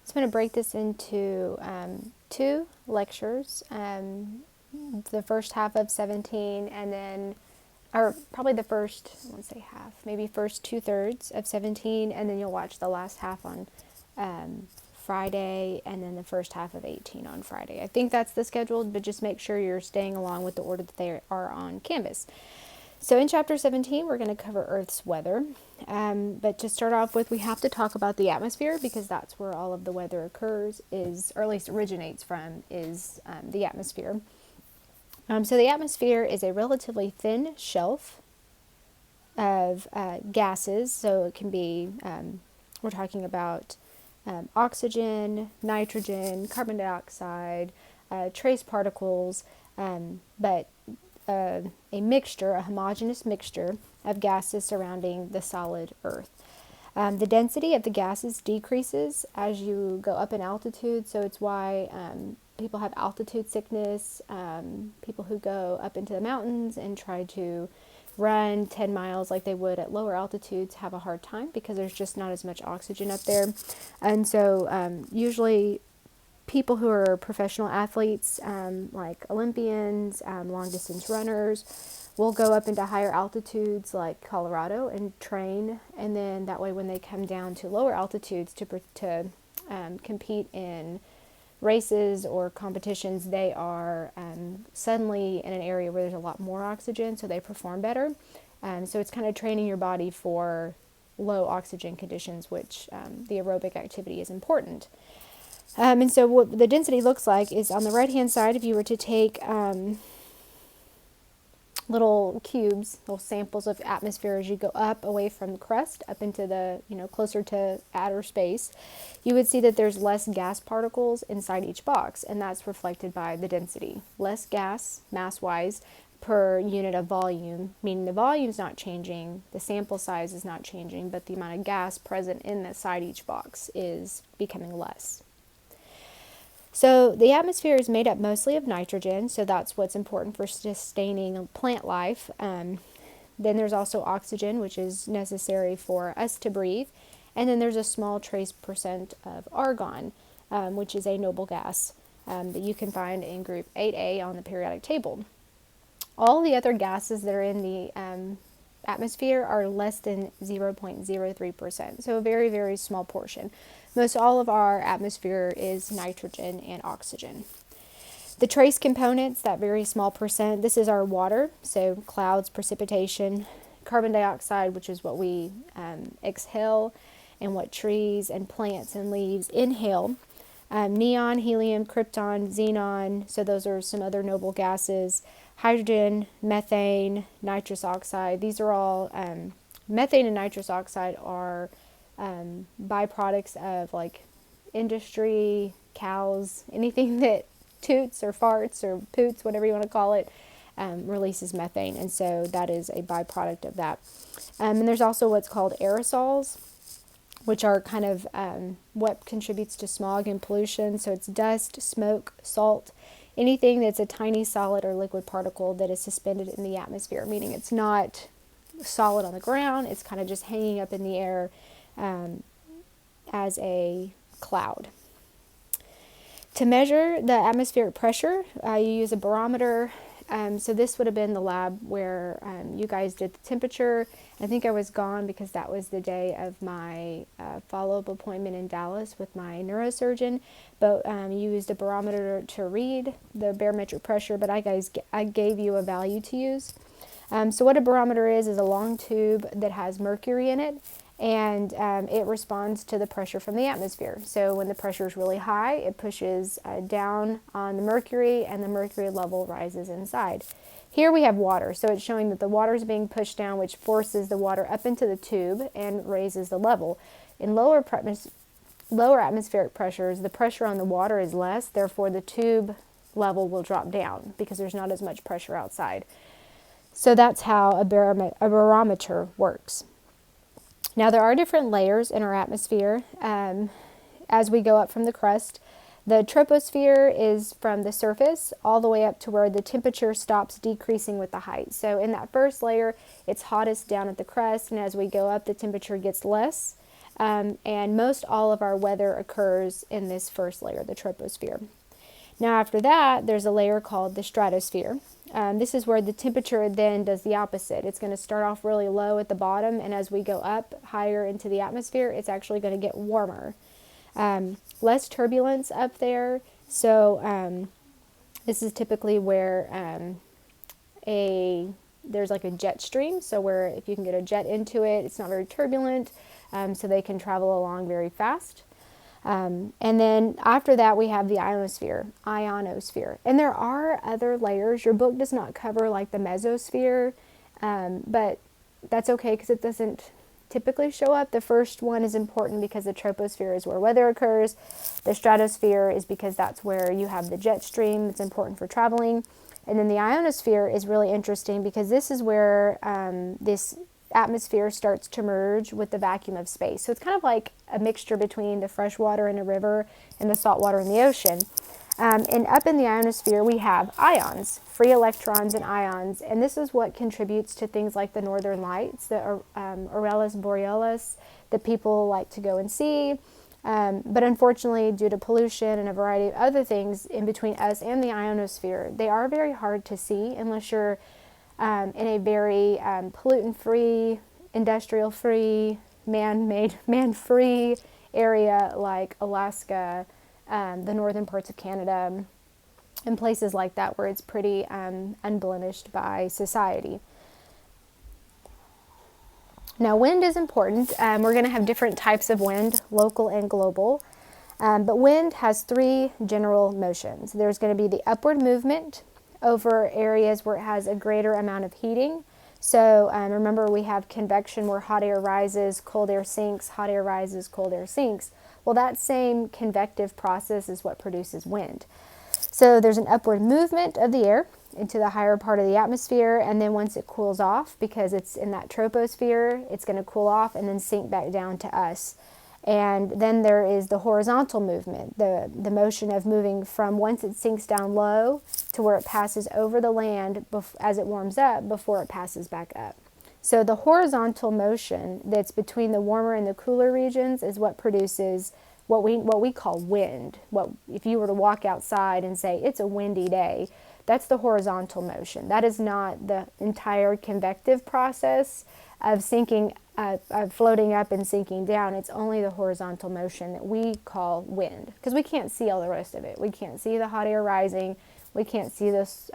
So I'm going to break this into two lectures. The first half of 17, and then, or probably the first, I won't say half, maybe first 2/3 of 17, and then you'll watch the last half on Friday, and then the first half of 18 on Friday. I think that's the schedule, but just make sure you're staying along with the order that they are on Canvas. So in chapter 17, we're going to cover Earth's weather. But to start off with, we have to talk about the atmosphere, because that's where all of the weather occurs, or at least originates from, is the atmosphere. So the atmosphere is a relatively thin shelf of gases. So it can be, we're talking about oxygen, nitrogen, carbon dioxide, trace particles, but a mixture, a homogeneous mixture of gases surrounding the solid Earth. The density of the gases decreases as you go up in altitude, so it's why people have altitude sickness. People who go up into the mountains and try to run 10 miles like they would at lower altitudes have a hard time, because there's just not as much oxygen up there. And so usually people who are professional athletes, like Olympians, long distance runners, will go up into higher altitudes like Colorado and train, and then that way when they come down to lower altitudes to compete in races or competitions, they are suddenly in an area where there's a lot more oxygen, so they perform better. So it's kind of training your body for low oxygen conditions, which the aerobic activity is important. And so what the density looks like is on the right-hand side, if you were to take little cubes, little samples of atmosphere as you go up away from the crust, up into the, closer to outer space, you would see that there's less gas particles inside each box, and that's reflected by the density. Less gas, mass-wise, per unit of volume, meaning the volume's not changing, the sample size is not changing, but the amount of gas present inside each box is becoming less. So the atmosphere is made up mostly of nitrogen, so that's what's important for sustaining plant life. Then there's also oxygen, which is necessary for us to breathe. And then there's a small trace percent of argon, which is a noble gas that you can find in group 8A on the periodic table. All the other gases that are in the atmosphere are less than 0.03%, so a very, very small portion. Most all of our atmosphere is nitrogen and oxygen. The trace components, that very small percent, this is our water, so clouds, precipitation, carbon dioxide, which is what we exhale, and what trees and plants and leaves inhale. Neon, helium, krypton, xenon, so those are some other noble gases. Hydrogen, methane, nitrous oxide, these are all, methane and nitrous oxide are byproducts of like industry, cows, anything that toots or farts or poots, whatever you want to call it, releases methane, and so that is a byproduct of that. And there's also what's called aerosols, which are kind of what contributes to smog and pollution. So it's dust, smoke, salt, anything that's a tiny solid or liquid particle that is suspended in the atmosphere, meaning it's not solid on the ground, it's kind of just hanging up in the air as a cloud. To measure the atmospheric pressure, you use a barometer. So this would have been the lab where you guys did the temperature. I think I was gone because that was the day of my follow-up appointment in Dallas with my neurosurgeon. But you used a barometer to read the barometric pressure, but I gave you a value to use. So what a barometer is a long tube that has mercury in it, and it responds to the pressure from the atmosphere. So when the pressure is really high, it pushes down on the mercury, and the mercury level rises inside. Here we have water, so it's showing that the water is being pushed down, which forces the water up into the tube and raises the level. In lower atmospheric pressures, the pressure on the water is less, therefore the tube level will drop down because there's not as much pressure outside. So that's how a barometer works. Now there are different layers in our atmosphere as we go up from the crust. The troposphere is from the surface all the way up to where the temperature stops decreasing with the height. So in that first layer, it's hottest down at the crust, and as we go up, the temperature gets less. and most all of our weather occurs in this first layer, the troposphere. Now after that, there's a layer called the stratosphere. This is where the temperature then does the opposite. It's going to start off really low at the bottom, and as we go up higher into the atmosphere, it's actually going to get warmer. Less turbulence up there, so this is typically where there's like a jet stream, so where if you can get a jet into it, it's not very turbulent, so they can travel along very fast. And then after that, we have the ionosphere. And there are other layers. Your book does not cover like the mesosphere, but that's okay because it doesn't typically show up. The first one is important because the troposphere is where weather occurs. The stratosphere is because that's where you have the jet stream. It's important for traveling. And then the ionosphere is really interesting because this is where this atmosphere starts to merge with the vacuum of space. So it's kind of like a mixture between the fresh water in a river and the salt water in the ocean. And up in the ionosphere, we have ions, free electrons and ions. And this is what contributes to things like the northern lights, the Aurora Borealis, that people like to go and see. But unfortunately, due to pollution and a variety of other things in between us and the ionosphere, they are very hard to see unless you're in a very pollutant-free, industrial-free, man-free area like Alaska, the northern parts of Canada, and places like that where it's pretty unblemished by society. Now, wind is important. We're going to have different types of wind, local and global. But wind has three general motions. There's going to be the upward movement over areas where it has a greater amount of heating. So remember, we have convection where hot air rises, cold air sinks, hot air rises, cold air sinks. Well, that same convective process is what produces wind. So there's an upward movement of the air into the higher part of the atmosphere, and then once it cools off, because it's in that troposphere, it's going to cool off and then sink back down to us. And then there is the horizontal movement, the motion of moving from once it sinks down low to where it passes over the land as it warms up before it passes back up. So the horizontal motion that's between the warmer and the cooler regions is what produces what we call wind. What if you were to walk outside and say it's a windy day, that's the horizontal motion. That is not the entire convective process of sinking, of floating up and sinking down. It's only the horizontal motion that we call wind, because we can't see all the rest of it. We can't see the hot air rising. We can't see this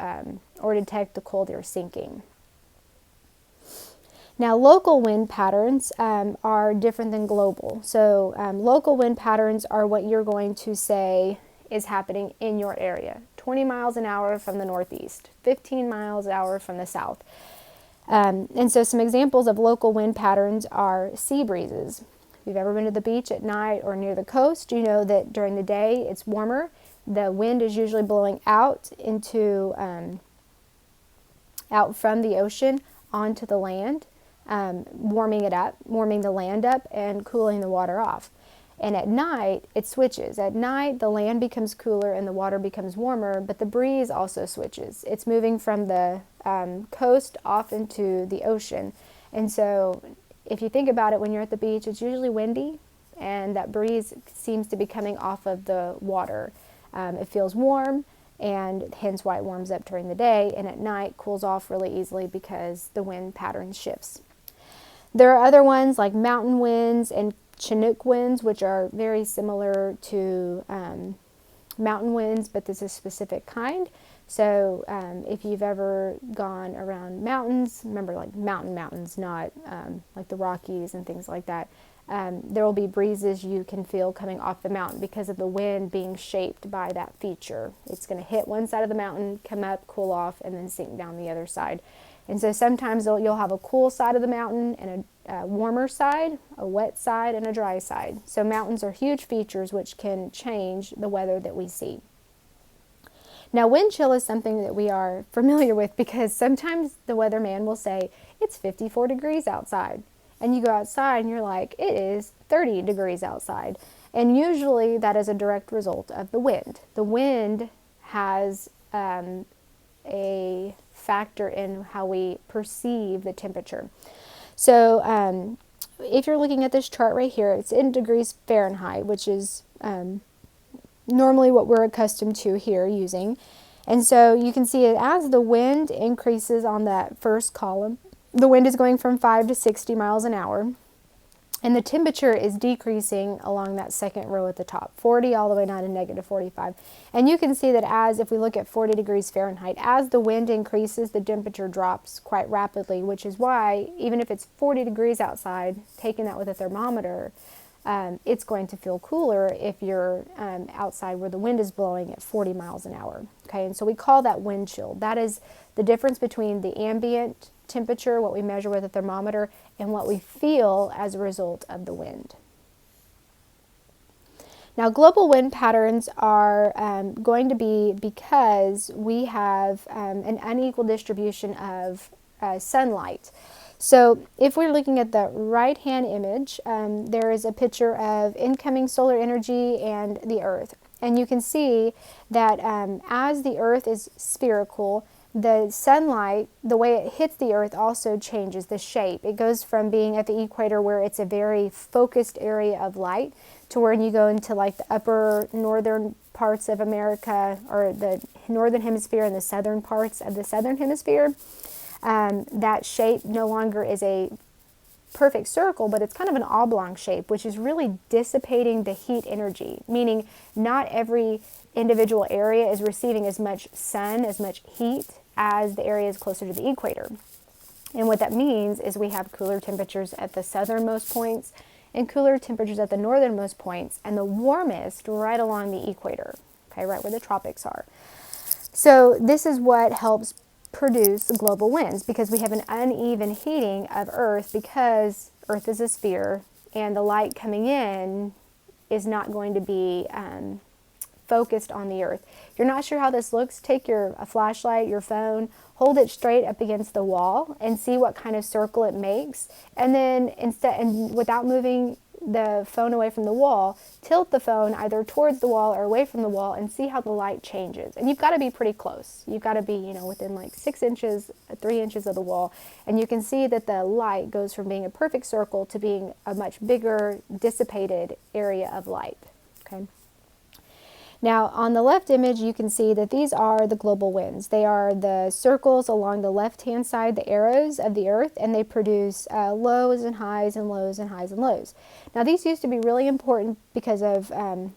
or detect the cold air sinking. Now, local wind patterns are different than global. So local wind patterns are what you're going to say is happening in your area. 20 miles an hour from the northeast, 15 miles an hour from the south. And so some examples of local wind patterns are sea breezes. If you've ever been to the beach at night or near the coast, you know that during the day it's warmer. The wind is usually blowing out into out from the ocean onto the land, warming it up, warming the land up and cooling the water off. And at night, it switches. At night, the land becomes cooler and the water becomes warmer, but the breeze also switches. It's moving from the coast off into the ocean. And so if you think about it, when you're at the beach, it's usually windy, and that breeze seems to be coming off of the water. It feels warm, and hence why it warms up during the day, and at night cools off really easily because the wind pattern shifts. There are other ones like mountain winds and Chinook winds, which are very similar to mountain winds, but this is a specific kind. So if you've ever gone around mountains, remember like mountains, not like the Rockies and things like that, there will be breezes you can feel coming off the mountain because of the wind being shaped by that feature. It's going to hit one side of the mountain, come up, cool off, and then sink down the other side. And so sometimes you'll have a cool side of the mountain and a warmer side, a wet side, and a dry side. So mountains are huge features which can change the weather that we see. Now, wind chill is something that we are familiar with because sometimes the weatherman will say, it's 54 degrees outside. And you go outside and you're like, it is 30 degrees outside. And usually that is a direct result of the wind. The wind has a factor in how we perceive the temperature. So if you're looking at this chart right here, it's in degrees Fahrenheit, which is normally what we're accustomed to here using. And so you can see it as the wind increases on that first column, the wind is going from 5 to 60 miles an hour. And the temperature is decreasing along that second row at the top, 40 all the way down to negative 45. And you can see that as, if we look at 40 degrees Fahrenheit, as the wind increases, the temperature drops quite rapidly, which is why, even if it's 40 degrees outside, taking that with a thermometer, it's going to feel cooler if you're outside where the wind is blowing at 40 miles an hour. Okay, and so we call that wind chill. That is the difference between the ambient temperature, what we measure with a thermometer, and what we feel as a result of the wind. Now, global wind patterns are going to be because we have an unequal distribution of sunlight. So if we're looking at the right-hand image, there is a picture of incoming solar energy and the Earth. And you can see that as the Earth is spherical, the sunlight, the way it hits the Earth also changes the shape. It goes from being at the equator where it's a very focused area of light to when you go into like the upper northern parts of America, or the northern hemisphere and the southern parts of the southern hemisphere. That shape no longer is a perfect circle, but it's kind of an oblong shape, which is really dissipating the heat energy, meaning not every individual area is receiving as much sun, as much heat as the areas closer to the equator. And what that means is we have cooler temperatures at the southernmost points and cooler temperatures at the northernmost points, and the warmest right along the equator, okay, right where the tropics are. So this is what helps produce global winds, because we have an uneven heating of Earth, because Earth is a sphere and the light coming in is not going to be focused on the Earth. If you're not sure how this looks, take a flashlight, your phone, hold it straight up against the wall and see what kind of circle it makes. And then without moving the phone away from the wall, tilt the phone either towards the wall or away from the wall and see how the light changes. And you've got to be pretty close. You've got to be, within like 6 inches, 3 inches of the wall. And you can see that the light goes from being a perfect circle to being a much bigger, dissipated area of light. Okay. Now, on the left image, you can see that these are the global winds. They are the circles along the left-hand side, the arrows of the Earth, and they produce lows and highs and lows and highs and lows. Now, these used to be really important because of,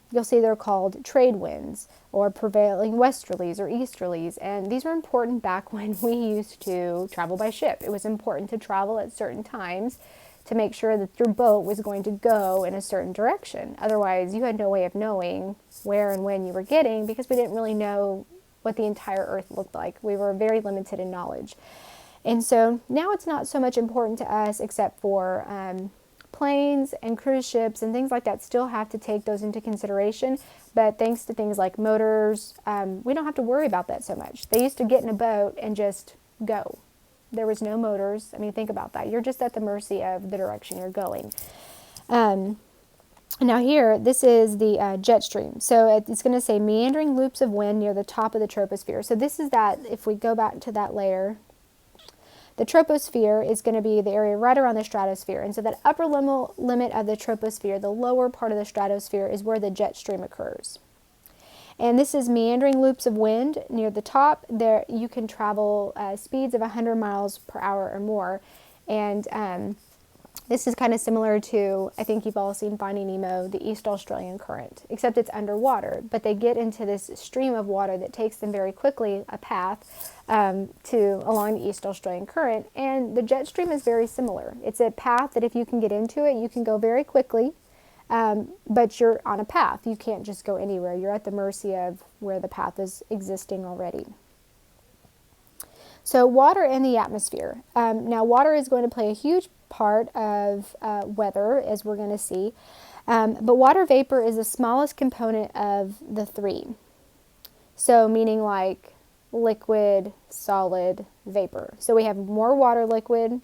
you'll see they're called trade winds or prevailing westerlies or easterlies, and these were important back when we used to travel by ship. It was important to travel at certain times to make sure that your boat was going to go in a certain direction. Otherwise, you had no way of knowing where and when you were getting, because we didn't really know what the entire Earth looked like. We were very limited in knowledge. And so now it's not so much important to us, except for planes and cruise ships and things like that still have to take those into consideration. But thanks to things like motors, we don't have to worry about that so much. They used to get in a boat and just go. There was no motors. I mean, think about that. You're just at the mercy of the direction you're going. Now here, this is the jet stream. So it's going to say meandering loops of wind near the top of the troposphere. So this is that, if we go back to that layer, the troposphere is going to be the area right around the stratosphere. And so that upper limit of the troposphere, the lower part of the stratosphere, is where the jet stream occurs. And this is meandering loops of wind near the top. There you can travel speeds of 100 miles per hour or more. And this is kind of similar to, I think you've all seen Finding Nemo, the East Australian Current, except it's underwater. But they get into this stream of water that takes them very quickly, a path, along the East Australian Current. And the jet stream is very similar. It's a path that if you can get into it, you can go very quickly. But you're on a path. You can't just go anywhere. You're at the mercy of where the path is existing already. So water in the atmosphere. Now water is going to play a huge part of weather, as we're going to see. But water vapor is the smallest component of the three. So meaning like liquid, solid, vapor. So we have more water liquid,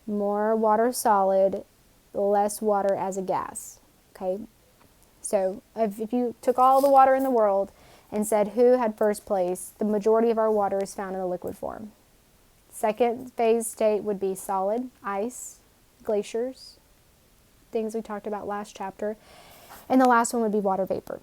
more water solid, less water as a gas. Okay, so if you took all the water in the world and said who had first place, the majority of our water is found in the liquid form. Second phase state would be solid, ice, glaciers. things we talked about last chapter. And the last one would be water vapor.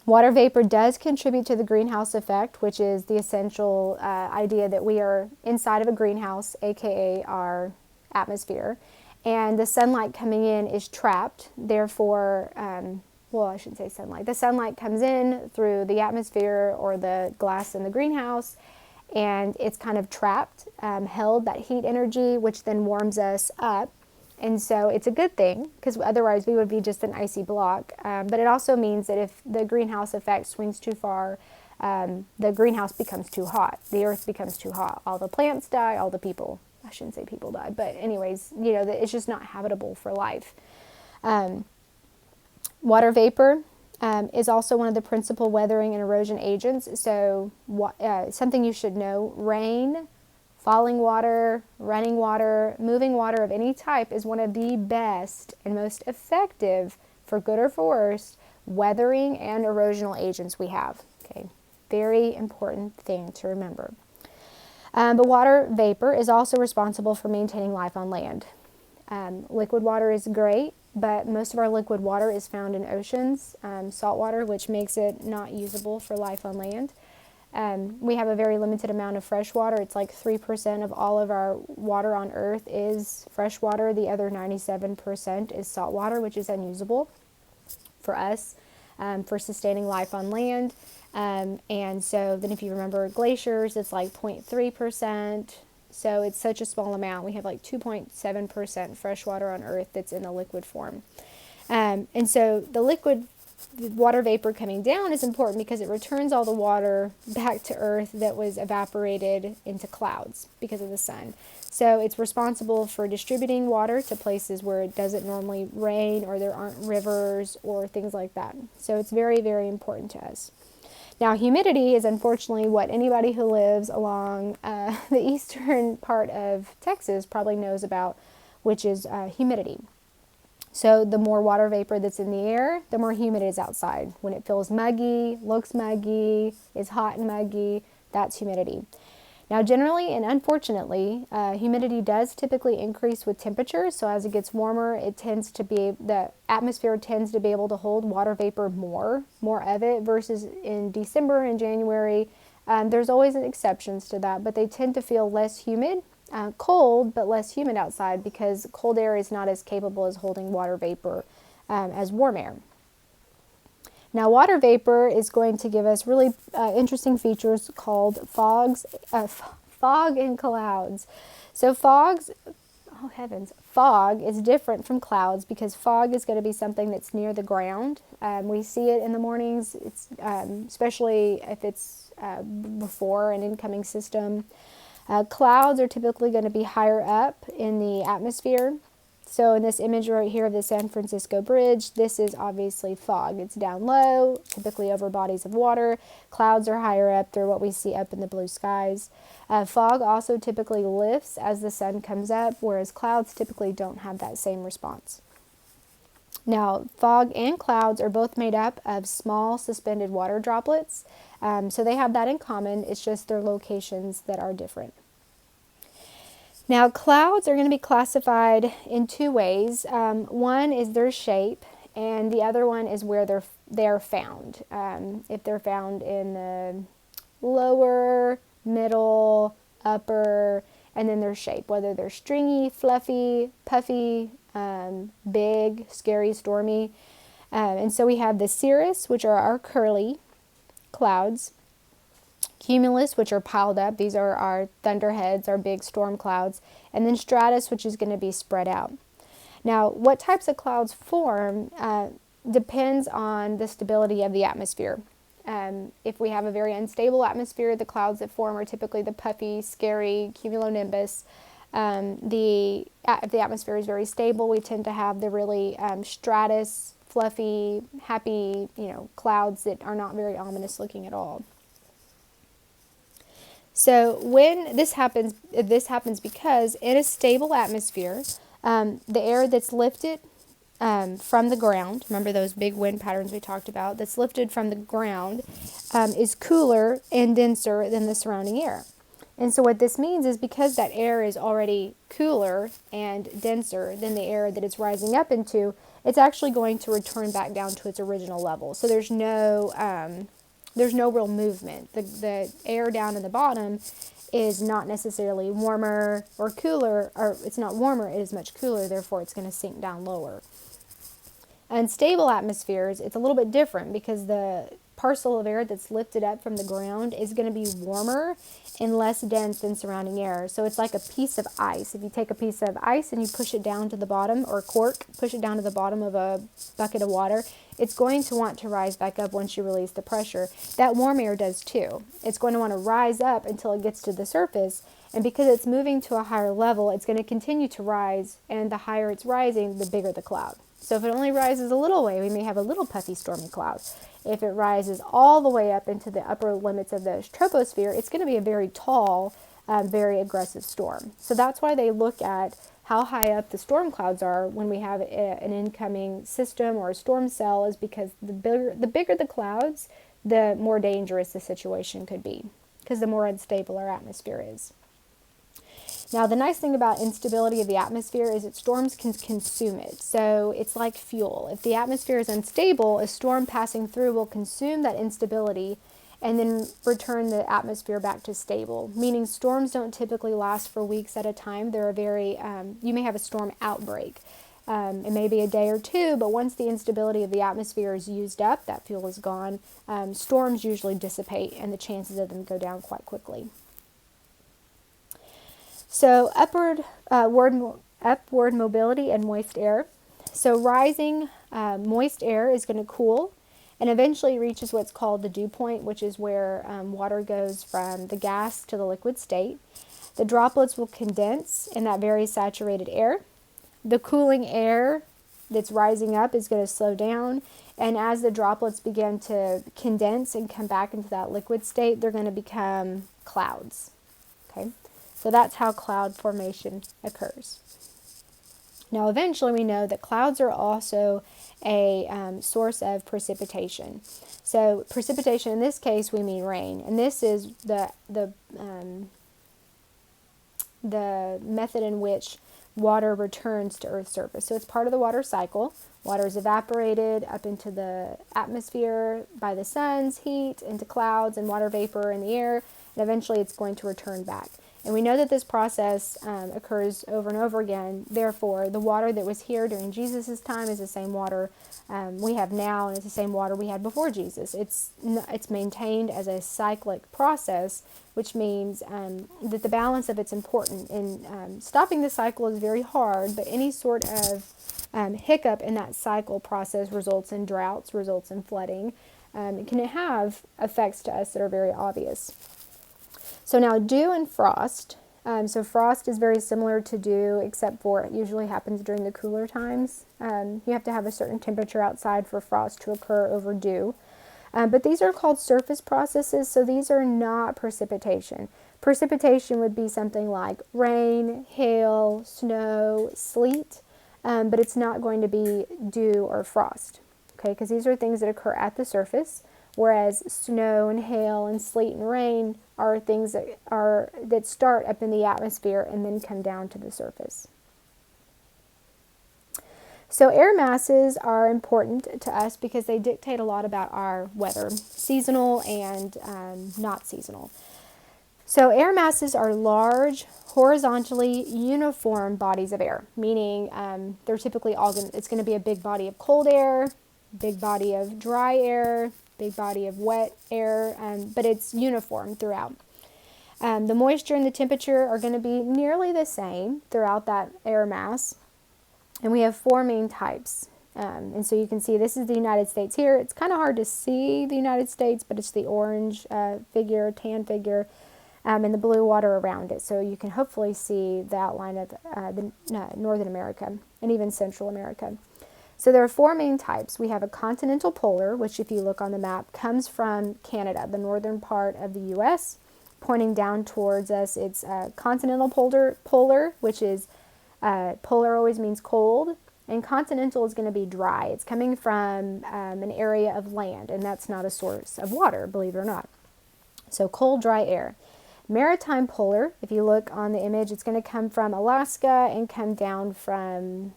Water vapor does contribute to the greenhouse effect, which is the essential idea that we are inside of a greenhouse, aka our atmosphere, and the sunlight coming in is trapped. Therefore, well, I shouldn't say sunlight. The sunlight comes in through the atmosphere or the glass in the greenhouse, and it's kind of trapped, held, that heat energy, which then warms us up. And so it's a good thing, because otherwise we would be just an icy block. But it also means that if the greenhouse effect swings too far, the greenhouse becomes too hot. The earth becomes too hot. All the plants die, all the people, I shouldn't say people die, but anyways, it's just not habitable for life. Water vapor is also one of the principal weathering and erosion agents. So something you should know, rain, falling water, running water, moving water of any type is one of the best and most effective, for good or for worse, weathering and erosional agents we have. Okay, very important thing to remember. But water vapor is also responsible for maintaining life on land. Liquid water is great, but most of our liquid water is found in oceans, salt water, which makes it not usable for life on land. We have a very limited amount of fresh water. It's like 3% of all of our water on Earth is fresh water. The other 97% is salt water, which is unusable for us, for sustaining life on land. And so then if you remember glaciers, it's like 0.3%. So it's such a small amount. We have like 2.7% fresh water on Earth that's in a liquid form. And so the water vapor coming down is important because it returns all the water back to Earth that was evaporated into clouds because of the sun. So it's responsible for distributing water to places where it doesn't normally rain, or there aren't rivers or things like that. So it's very, very important to us. Now, humidity is unfortunately what anybody who lives along the eastern part of Texas probably knows about, which is humidity. So the more water vapor that's in the air, the more humid it is outside. When it feels muggy, looks muggy, is hot and muggy, that's humidity. Now, generally and unfortunately, humidity does typically increase with temperature. So as it gets warmer, the atmosphere tends to be able to hold water vapor more of it, versus in December and January. There's always exceptions to that, but they tend to feel less humid, cold, but less humid outside, because cold air is not as capable as holding water vapor as warm air. Now, water vapor is going to give us really interesting features called fog and clouds. So fog is different from clouds, because fog is going to be something that's near the ground. We see it in the mornings, especially if it's before an incoming system. Clouds are typically going to be higher up in the atmosphere. So in this image right here of the San Francisco Bridge, this is obviously fog. It's down low, typically over bodies of water. Clouds are higher up. They're what we see up in the blue skies. Fog also typically lifts as the sun comes up, whereas clouds typically don't have that same response. Now, fog and clouds are both made up of small suspended water droplets. So they have that in common. It's just their locations that are different. Now, clouds are going to be classified in two ways. One is their shape, and the other one is where they're found. If they're found in the lower, middle, upper, and then their shape, whether they're stringy, fluffy, puffy, big, scary, stormy. And so we have the cirrus, which are our curly clouds. Cumulus, which are piled up. These are our thunderheads, our big storm clouds. And then stratus, which is going to be spread out. Now, what types of clouds form depends on the stability of the atmosphere. If we have a very unstable atmosphere, the clouds that form are typically the puffy, scary cumulonimbus. If the atmosphere is very stable, we tend to have the really stratus, fluffy, happy, clouds that are not very ominous looking at all. So when this happens because in a stable atmosphere, the air that's lifted from the ground, remember those big wind patterns we talked about, that's lifted from the ground is cooler and denser than the surrounding air. And so what this means is because that air is already cooler and denser than the air that it's rising up into, it's actually going to return back down to its original level. So there's no real movement. The air down in the bottom is not necessarily warmer or cooler, or it's not warmer, it is much cooler, therefore it's going to sink down lower. Unstable atmospheres, it's a little bit different because the parcel of air that's lifted up from the ground is going to be warmer and less dense than surrounding air. So it's like a piece of ice. If you take a piece of ice and you push it down to the bottom, or cork, push it down to the bottom of a bucket of water, it's going to want to rise back up once you release the pressure. That warm air does too. It's going to want to rise up until it gets to the surface, and because it's moving to a higher level, it's going to continue to rise, and the higher it's rising, the bigger the cloud. So if it only rises a little way, we may have a little puffy stormy cloud. If it rises all the way up into the upper limits of the troposphere, it's going to be a very tall, very aggressive storm. So that's why they look at how high up the storm clouds are when we have an incoming system or a storm cell, is because the bigger the clouds, the more dangerous the situation could be, because the more unstable our atmosphere is. Now, the nice thing about instability of the atmosphere is that storms can consume it. So it's like fuel. If the atmosphere is unstable, a storm passing through will consume that instability and then return the atmosphere back to stable, meaning storms don't typically last for weeks at a time. They're you may have a storm outbreak. It may be a day or two, but once the instability of the atmosphere is used up, that fuel is gone, storms usually dissipate and the chances of them go down quite quickly. So upward mobility and moist air. So rising moist air is going to cool and eventually reaches what's called the dew point, which is where water goes from the gas to the liquid state. The droplets will condense in that very saturated air. The cooling air that's rising up is going to slow down, and as the droplets begin to condense and come back into that liquid state, they're going to become clouds. Okay? So that's how cloud formation occurs. Now, eventually we know that clouds are also a source of precipitation. So precipitation, in this case, we mean rain. And this is the method in which water returns to Earth's surface. So it's part of the water cycle. Water is evaporated up into the atmosphere by the sun's heat, into clouds and water vapor in the air, and eventually it's going to return back. And we know that this process occurs over and over again. Therefore, the water that was here during Jesus' time is the same water we have now, and it's the same water we had before Jesus. It's maintained as a cyclic process, which means that the balance of it's important. And stopping the cycle is very hard, but any sort of hiccup in that cycle process results in droughts, results in flooding. It can have effects to us that are very obvious. So now dew and frost. So frost is very similar to dew, except for it usually happens during the cooler times. You have to have a certain temperature outside for frost to occur over dew. But these are called surface processes, so these are not precipitation. Precipitation would be something like rain, hail, snow, sleet, but it's not going to be dew or frost, okay? Because these are things that occur at the surface, whereas snow and hail and sleet and rain are things that start up in the atmosphere and then come down to the surface. So air masses are important to us because they dictate a lot about our weather, seasonal and not seasonal. So air masses are large, horizontally uniform bodies of air, meaning they're typically it's going to be a big body of cold air, big body of dry air, big body of wet air, but it's uniform throughout. The moisture and the temperature are going to be nearly the same throughout that air mass. And we have four main types. And so you can see this is the United States here. It's kind of hard to see the United States, but it's the orange figure, tan figure, and the blue water around it. So you can hopefully see the outline of Northern America and even Central America. So there are four main types. We have a continental polar, which if you look on the map, comes from Canada, the northern part of the U.S., pointing down towards us. It's continental polar, which is polar always means cold, and continental is going to be dry. It's coming from an area of land, and that's not a source of water, believe it or not. So cold, dry air. Maritime polar, if you look on the image, it's going to come from Alaska and come down from,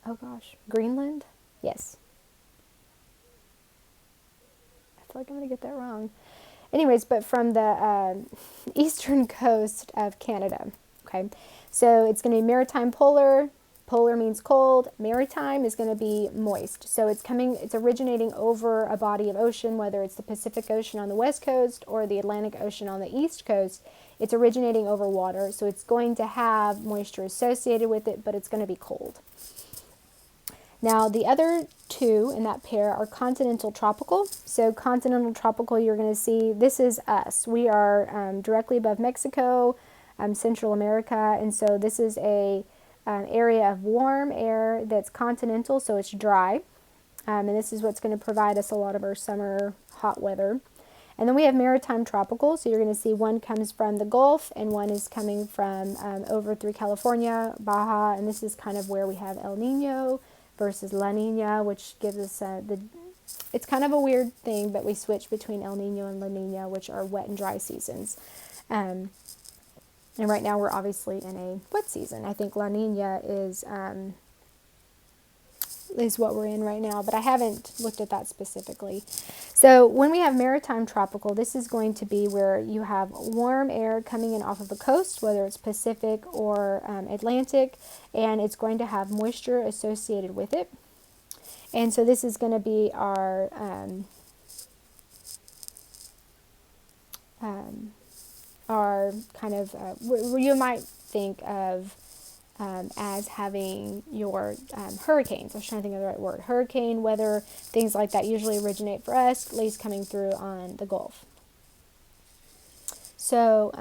oh gosh, Greenland? Yes. I feel like I'm going to get that wrong. Anyways, but from the eastern coast of Canada. Okay, so it's going to be maritime polar. Polar means cold. Maritime is going to be moist. So it's originating over a body of ocean, whether it's the Pacific Ocean on the west coast or the Atlantic Ocean on the east coast. It's originating over water, so it's going to have moisture associated with it, but it's going to be cold. Now, the other two in that pair are continental tropical. So continental tropical, you're going to see, this is us. We are directly above Mexico, Central America, and so this is a area of warm air that's continental, so it's dry. And this is what's going to provide us a lot of our summer hot weather. And then we have maritime tropical, so you're going to see one comes from the Gulf and one is coming from over through California, Baja, and this is kind of where we have El Nino versus La Nina, which gives us it's kind of a weird thing, but we switch between El Nino and La Nina, which are wet and dry seasons. And right now we're obviously in a wet season. I think La Nina is what we're in right now, but I haven't looked at that specifically. So when we have maritime tropical, this is going to be where you have warm air coming in off of a coast, whether it's Pacific or Atlantic, and it's going to have moisture associated with it. And so this is going to be our kind of, you might think of as having your hurricanes. I was trying to think of the right word. Hurricane weather, things like that usually originate for us, at least coming through on the Gulf. So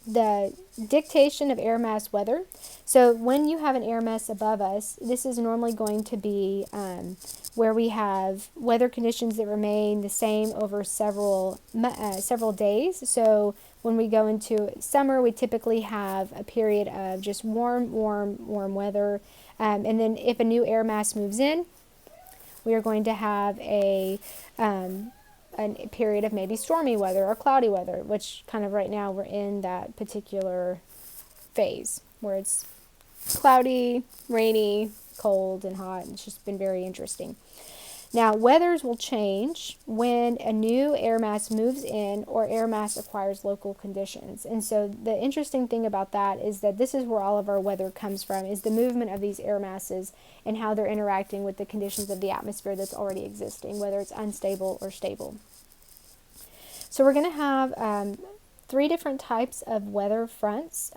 the dictation of air mass weather. So when you have an air mass above us, this is normally going to be where we have weather conditions that remain the same over several days. So when we go into summer, we typically have a period of just warm weather. And then if a new air mass moves in, we are going to have a period of maybe stormy weather or cloudy weather, which kind of right now we're in that particular phase where it's cloudy, rainy, cold, and hot. It's just been very interesting. Now, weathers will change when a new air mass moves in or air mass acquires local conditions. And so the interesting thing about that is that this is where all of our weather comes from, is the movement of these air masses and how they're interacting with the conditions of the atmosphere that's already existing, whether it's unstable or stable. So we're going to have 3 different types of weather fronts.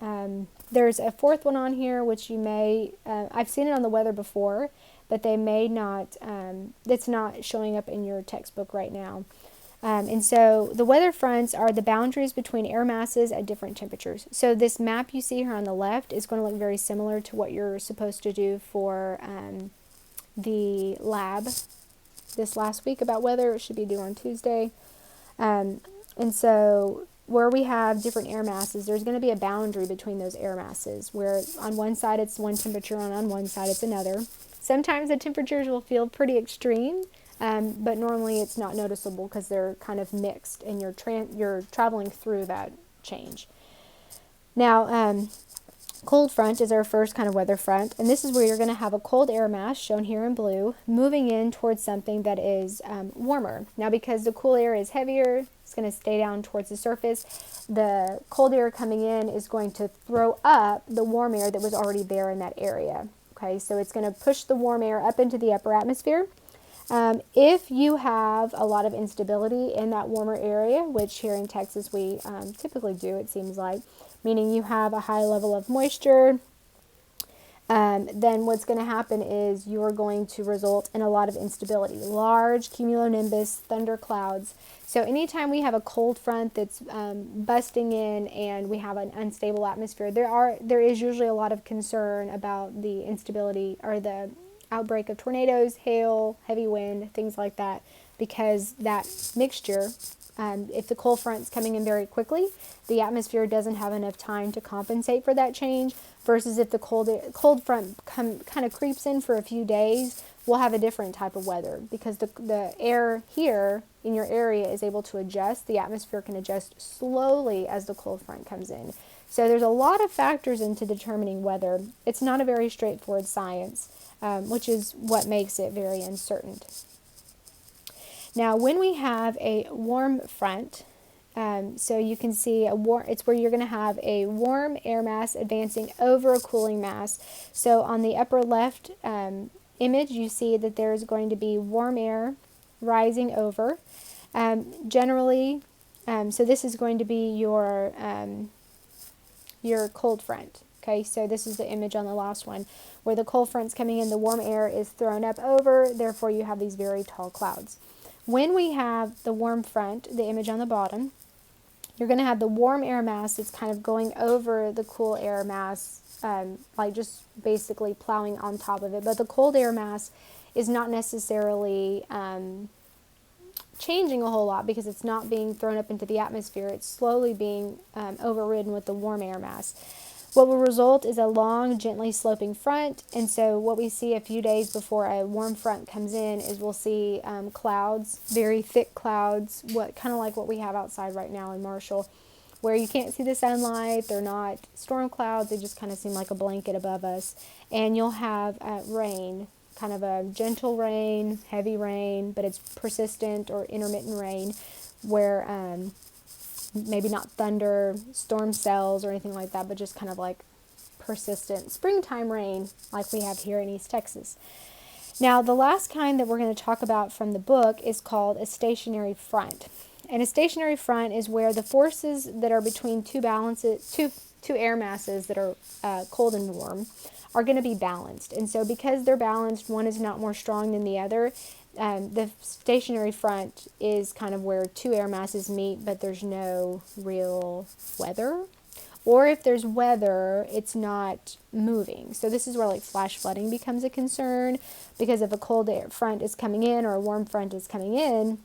There's a 4th one on here, which you may, I've seen it on the weather before, but they may not, it's not showing up in your textbook right now. And so the weather fronts are the boundaries between air masses at different temperatures. So this map you see here on the left is going to look very similar to what you're supposed to do for the lab this last week about weather. It should be due on Tuesday. And so where we have different air masses, there's going to be a boundary between those air masses, where on one side it's one temperature and on one side it's another. Sometimes the temperatures will feel pretty extreme, but normally it's not noticeable because they're kind of mixed and you're traveling through that change. Now, cold front is our first kind of weather front, and this is where you're going to have a cold air mass, shown here in blue, moving in towards something that is warmer. Now, because the cool air is heavier, it's going to stay down towards the surface. The cold air coming in is going to throw up the warm air that was already there in that area. Okay, so it's going to push the warm air up into the upper atmosphere. If you have a lot of instability in that warmer area, which here in Texas we typically do, it seems like, meaning you have a high level of moisture, then what's going to happen is you're going to result in a lot of instability, large cumulonimbus thunderclouds. So anytime we have a cold front that's busting in and we have an unstable atmosphere, there is usually a lot of concern about the instability or the outbreak of tornadoes, hail, heavy wind, things like that because that mixture, if the cold front's coming in very quickly, the atmosphere doesn't have enough time to compensate for that change, versus if the cold front kind of creeps in for a few days, we'll have a different type of weather, because the air here in your area is able to adjust. The atmosphere can adjust slowly as the cold front comes in. So there's a lot of factors into determining weather. It's not a very straightforward science, which is what makes it very uncertain. Now, when we have a warm front, so you can see it's where you're going to have a warm air mass advancing over a cooling mass. So on the upper left image, you see that there's going to be warm air rising over. Generally, so this is going to be your cold front. Okay, so this is the image on the last one, where the cold front's coming in, the warm air is thrown up over, therefore you have these very tall clouds. When we have the warm front, the image on the bottom, you're going to have the warm air mass that's kind of going over the cool air mass, like just basically plowing on top of it. But the cold air mass is not necessarily changing a whole lot, because it's not being thrown up into the atmosphere. It's slowly being overridden with the warm air mass. What will result is a long, gently sloping front, and so what we see a few days before a warm front comes in is we'll see clouds, very thick clouds, kind of like what we have outside right now in Marshall, where you can't see the sunlight. They're not storm clouds, they just kind of seem like a blanket above us. And you'll have rain, kind of a gentle rain, heavy rain, but it's persistent or intermittent rain, where maybe not thunder, storm cells, or anything like that, but just kind of like persistent springtime rain like we have here in East Texas. Now, the last kind that we're going to talk about from the book is called a stationary front. And a stationary front is where the forces that are between two air masses that are cold and warm are going to be balanced. And so because they're balanced, one is not more strong than the other. The stationary front is kind of where two air masses meet, but there's no real weather. Or if there's weather, it's not moving. So this is where like flash flooding becomes a concern, because if a cold air front is coming in or a warm front is coming in,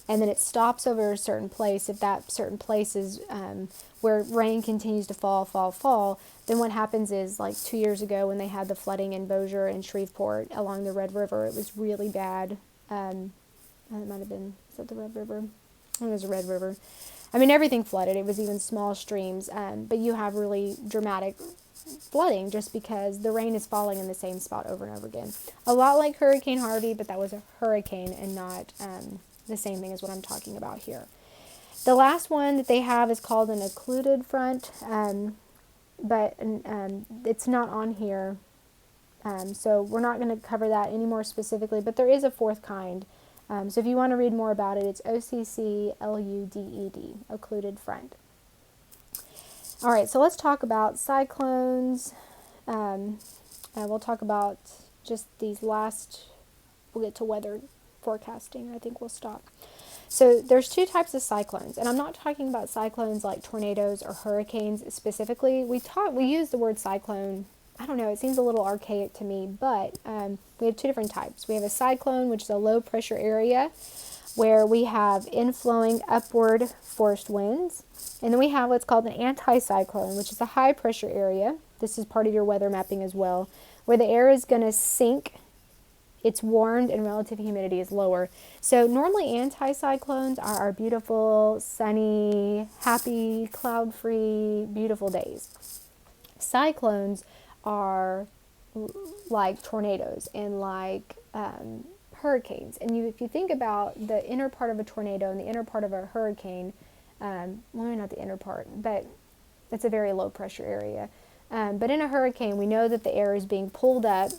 and then it stops over a certain place, if that certain place is where rain continues to fall, then what happens is, like 2 years ago when they had the flooding in Bossier and Shreveport along the Red River, it was really bad. It might have been, is that the Red River? It was the Red River. I mean, everything flooded. It was even small streams, but you have really dramatic flooding just because the rain is falling in the same spot over and over again. A lot like Hurricane Harvey, but that was a hurricane and not the same thing as what I'm talking about here. The last one that they have is called an occluded front, but it's not on here, so we're not going to cover that any more specifically, but there is a fourth kind. So if you want to read more about it, it's OCCLUDED, occluded front. All right, so let's talk about cyclones. We'll talk about just these last, we'll get to weather forecasting. I think we'll stop. So there's two types of cyclones, and I'm not talking about cyclones like tornadoes or hurricanes specifically. We use the word cyclone. I don't know, it seems a little archaic to me, but we have two different types. We have a cyclone, which is a low pressure area where we have inflowing upward forced winds. And then we have what's called an anticyclone, which is a high pressure area. This is part of your weather mapping as well, where the air is going to sink, it's warmed, and relative humidity is lower. So normally anticyclones are our beautiful, sunny, happy, cloud-free, beautiful days. Cyclones are like tornadoes and like hurricanes. And if you think about the inner part of a tornado and the inner part of a hurricane, well, maybe not the inner part, but it's a very low pressure area. But in a hurricane, we know that the air is being pulled up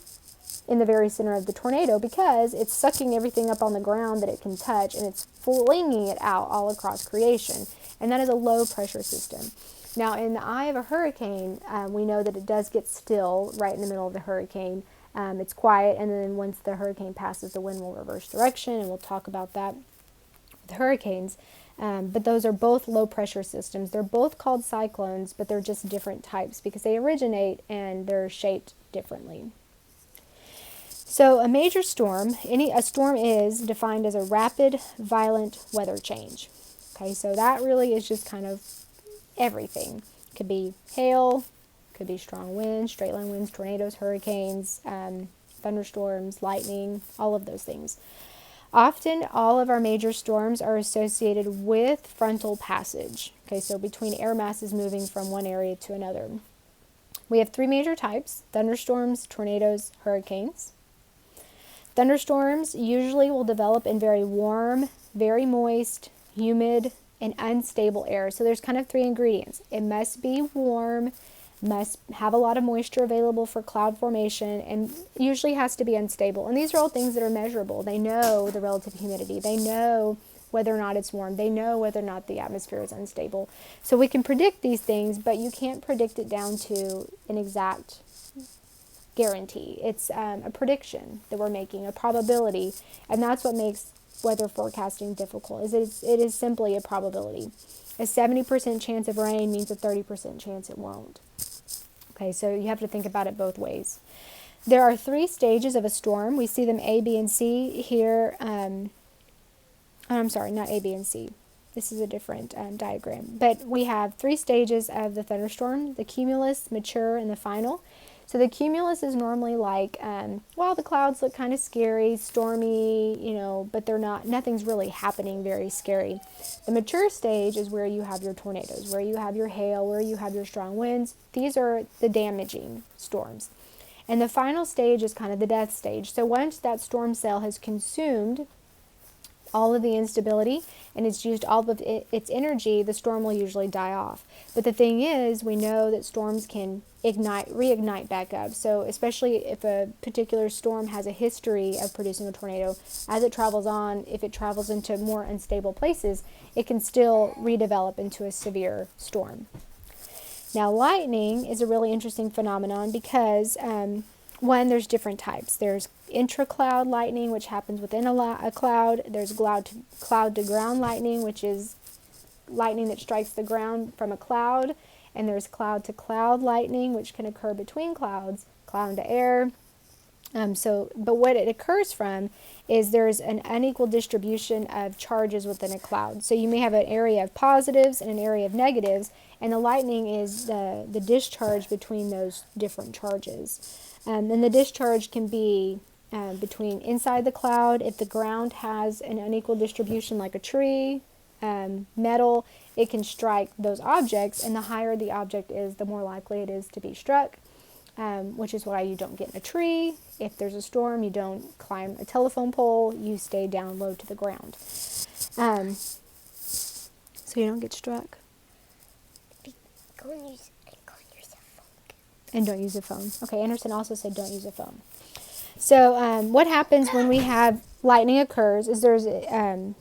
in the very center of the tornado because it's sucking everything up on the ground that it can touch, and it's flinging it out all across creation. And that is a low pressure system. Now, in the eye of a hurricane, we know that it does get still right in the middle of the hurricane. It's quiet, and then once the hurricane passes, the wind will reverse direction, and we'll talk about that with hurricanes. But those are both low pressure systems. They're both called cyclones, but they're just different types because they originate and they're shaped differently. So a major storm, a storm is defined as a rapid, violent weather change. Okay, so that really is just kind of everything. Could be hail, could be strong winds, straight line winds, tornadoes, hurricanes, thunderstorms, lightning, all of those things. Often, all of our major storms are associated with frontal passage. Okay, so between air masses moving from one area to another. We have three major types: thunderstorms, tornadoes, hurricanes. Thunderstorms usually will develop in very warm, very moist, humid, and unstable air. So there's kind of three ingredients. It must be warm, must have a lot of moisture available for cloud formation, and usually has to be unstable. And these are all things that are measurable. They know the relative humidity. They know whether or not it's warm. They know whether or not the atmosphere is unstable. So we can predict these things, but you can't predict it down to an exact guarantee. It's a prediction that we're making, a probability, and that's what makes weather forecasting difficult. It is simply a probability. A 70% chance of rain means a 30% chance it won't. Okay, so you have to think about it both ways. There are three stages of a storm. We see them A, B, and C here. I'm sorry, not A, B, and C. This is a different diagram. But we have three stages of the thunderstorm: the cumulus, mature, and the final. So the cumulus is normally like, well, the clouds look kind of scary, stormy, but nothing's really happening very scary. The mature stage is where you have your tornadoes, where you have your hail, where you have your strong winds. These are the damaging storms. And the final stage is kind of the death stage. So once that storm cell has consumed all of the instability and it's used all of its energy, the storm will usually die off. But the thing is, we know that storms can reignite back up. So especially if a particular storm has a history of producing a tornado, as it travels on, if it travels into more unstable places, it can still redevelop into a severe storm. Now, lightning is a really interesting phenomenon because one, there's different types. There's intra-cloud lightning, which happens within a cloud. There's cloud-to-ground lightning, which is lightning that strikes the ground from a cloud. And there's cloud-to-cloud lightning, which can occur between clouds, cloud to air. But what it occurs from is there's an unequal distribution of charges within a cloud. So you may have an area of positives and an area of negatives, and the lightning is the discharge between those different charges. And the discharge can be between inside the cloud. If the ground has an unequal distribution, like a tree, metal, it can strike those objects, and the higher the object is, the more likely it is to be struck, which is why you don't get in a tree. If there's a storm, you don't climb a telephone pole, you stay down low to the ground. So you don't get struck. And don't use a phone. Okay, Anderson also said don't use a phone. So what happens when we have lightning occurs is there's an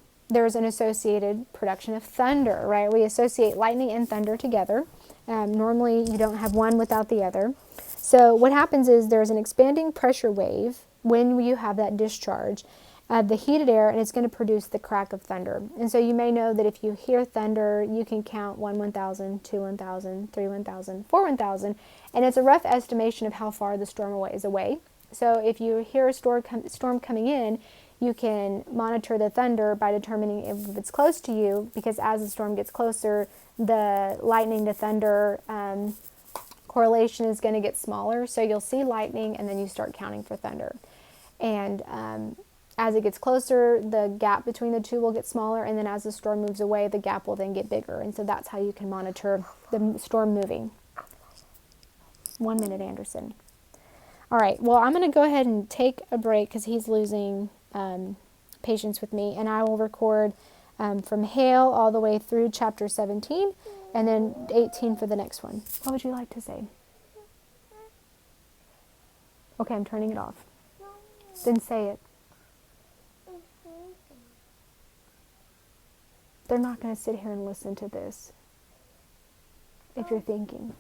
associated production of thunder, right? We associate lightning and thunder together. Normally you don't have one without the other. So what happens is there's an expanding pressure wave when you have that discharge of the heated air, and it's going to produce the crack of thunder. And so you may know that if you hear thunder, you can count 1 1,000, 2 1,000, 3 1,000, 4 1,000, and it's a rough estimation of how far the storm is away. So if you hear a storm coming in, you can monitor the thunder by determining if it's close to you, because as the storm gets closer, the lightning to thunder correlation is going to get smaller. So you'll see lightning, and then you start counting for thunder. And as it gets closer, the gap between the two will get smaller, and then as the storm moves away, the gap will then get bigger. And so that's how you can monitor the storm moving. 1 minute, Anderson. All right, well, I'm going to go ahead and take a break because he's losing patience with me, and I will record from hail all the way through chapter 17, and then 18 for the next one. What would you like to say? Okay, I'm turning it off. Then say it. They're not going to sit here and listen to this if you're thinking.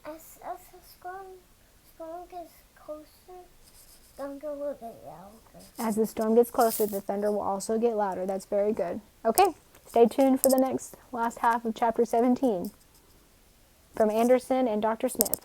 As the storm gets closer, thunder will get louder. As the storm gets closer, the thunder will also get louder. That's very good. Okay, stay tuned for the last half of chapter 17. from Anderson and Dr. Smith.